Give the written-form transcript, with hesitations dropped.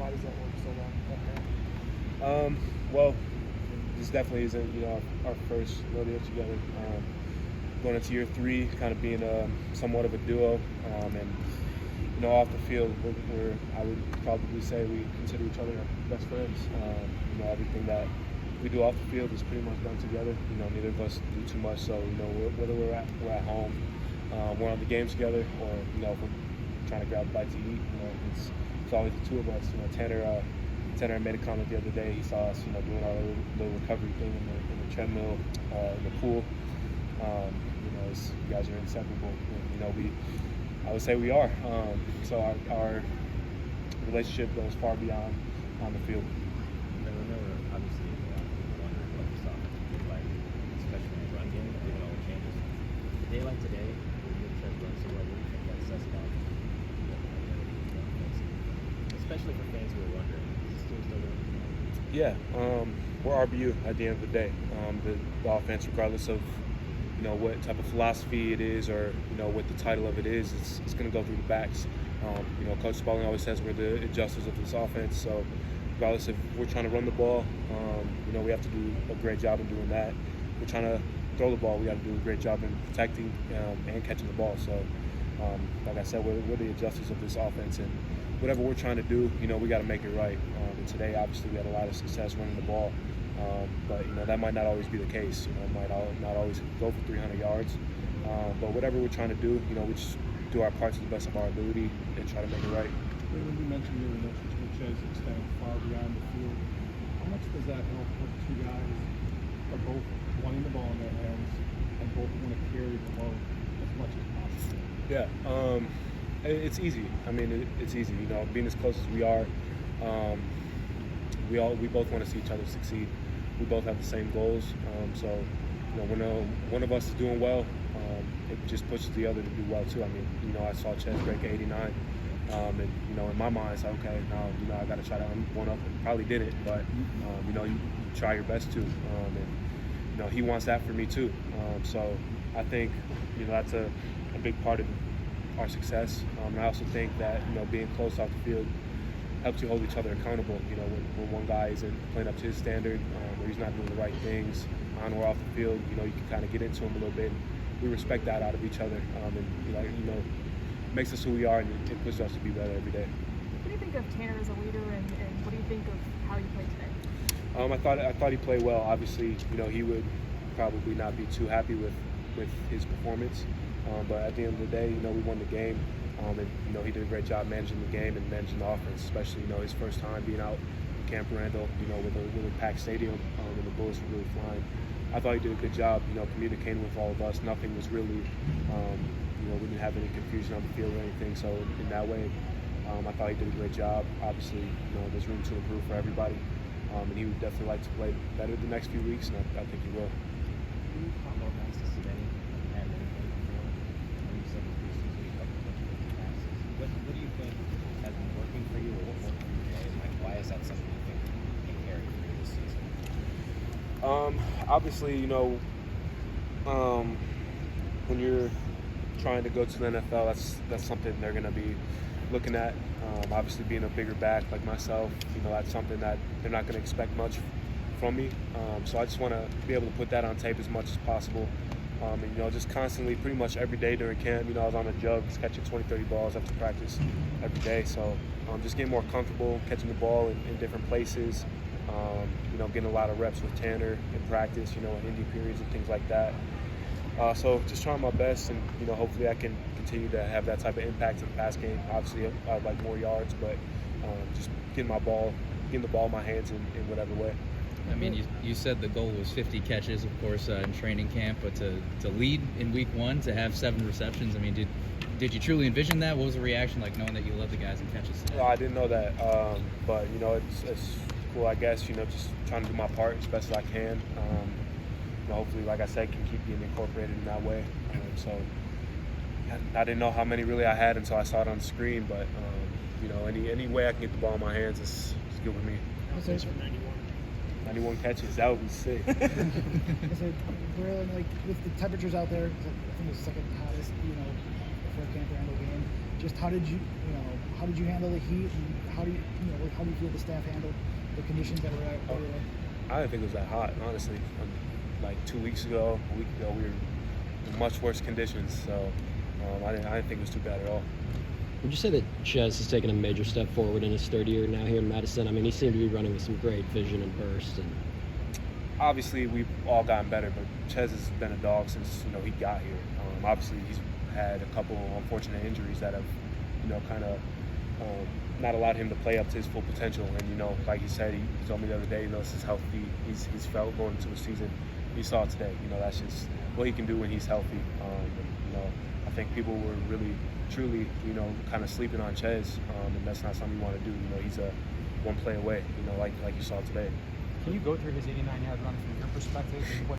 Why does that work so well? Well, this definitely isn't our first rodeo together. Going into year 3, kind of being somewhat of a duo, and off the field, I would probably say we consider each other our best friends. Everything that we do off the field is pretty much done together. Neither of us do too much, so whether we're at home, we're on the games together, or if we're trying to grab a bite to eat, it's always the two of us. Tanner made a comment the other day. He saw us, doing our little recovery thing in the treadmill, in the pool. You guys are inseparable. And, I would say we are. So our relationship goes far beyond on the field. I remember, obviously, wondering what this offense would look like, especially in the run game, given all the changes. A day like today, when you try to run so well, what do you think that says about the offense? Especially for fans who are wondering, is this team still going to be on? Yeah, we're RBU at the end of the day. The offense, regardless of what type of philosophy it is, or what the title of it is, it's going to go through the backs. Coach Spalding always says we're the adjusters of this offense. So regardless if we're trying to run the ball, we have to do a great job in doing that. If we're trying to throw the ball, we got to do a great job in protecting and catching the ball. So like I said, we're the adjusters of this offense, and whatever we're trying to do, we got to make it right. And today, obviously, we had a lot of success running the ball. But that might not always be the case. Might not always go for 300 yards. But whatever we're trying to do, we just do our parts to the best of our ability and try to make it right. When you mentioned your relationship with Ches extending far beyond the field, how much does that help with two guys are both wanting the ball in their hands and both want to carry the load as much as possible? Yeah, it's easy. It's easy. Being as close as we are, we both want to see each other succeed. We both have the same goals. So when one of us is doing well, it just pushes the other to do well too. I saw Ches break 89, and in my mind, it's like, okay, now I got to try to one up. Probably did it, but you try your best to. And he wants that for me too. So I think that's a big part of our success. And I also think that being close off the field helps you hold each other accountable. When one guy isn't playing up to his standard, or he's not doing the right things on or off the field, you can kind of get into him a little bit. We respect that out of each other, and makes us who we are, and it pushes us to be better every day. What do you think of Tanner as a leader, and what do you think of how he played today? I thought he played well. Obviously, he would probably not be too happy with his performance, but at the end of the day, we won the game. And he did a great job managing the game and managing the offense, especially his first time being out in Camp Randall, with a packed stadium, and the bullets were really flying. I thought he did a good job, communicating with all of us. Nothing was really, we didn't have any confusion on the field or anything. So in that way, I thought he did a great job. Obviously, there's room to improve for everybody, and he would definitely like to play better the next few weeks, and I think he will. What do you think has been working for you, or what worked for you today? And why is that something you think can carry for you this season? Obviously, when you're trying to go to the NFL, that's something they're going to be looking at. Obviously, being a bigger back like myself, that's something that they're not going to expect much from me. So I just want to be able to put that on tape as much as possible. And just constantly, pretty much every day during camp, I was on the jugs, catching 20, 30 balls after practice every day. So just getting more comfortable catching the ball in different places, getting a lot of reps with Tanner in practice, in Indy periods and things like that. So just trying my best, and hopefully I can continue to have that type of impact in the pass game. Obviously, I'd like more yards, but just getting the ball in my hands in whatever way. You said the goal was 50 catches, of course, in training camp, but to lead in week 1, to have 7 receptions, did you truly envision that? What was the reaction like, knowing that you led the guys in catches today? I didn't know that, but it's cool, I guess. Just trying to do my part as best as I can. Hopefully, like I said, can keep being incorporated in that way. So I didn't know how many really I had until I saw it on the screen, but any way I can get the ball in my hands is good with me. I'll say for 91 catches, that would be sick. I said, Braelon, with the temperatures out there, I think it was the second hottest, before Camp Randall game. Just how did you how did you handle the heat, and how do you feel the staff handled the conditions that were out there? I didn't think it was that hot, honestly. Like 2 weeks ago, a week ago, we were in much worse conditions. So I didn't think it was too bad at all. Would you say that Ches has taken a major step forward in his third year now here in Madison? I mean, he seemed to be running with some great vision and burst. And obviously, we've all gotten better, but Ches has been a dog since he got here. Obviously, he's had a couple unfortunate injuries that have kind of not allowed him to play up to his full potential. And like he said, he told me the other day, this is healthy. He's felt going into the season. You saw it today. That's just what he can do when he's healthy. I think people were really, truly, kind of sleeping on Ches, and that's not something you want to do. He's a one play away. Like you saw today. Can you go through his 89-yard run from your perspective and what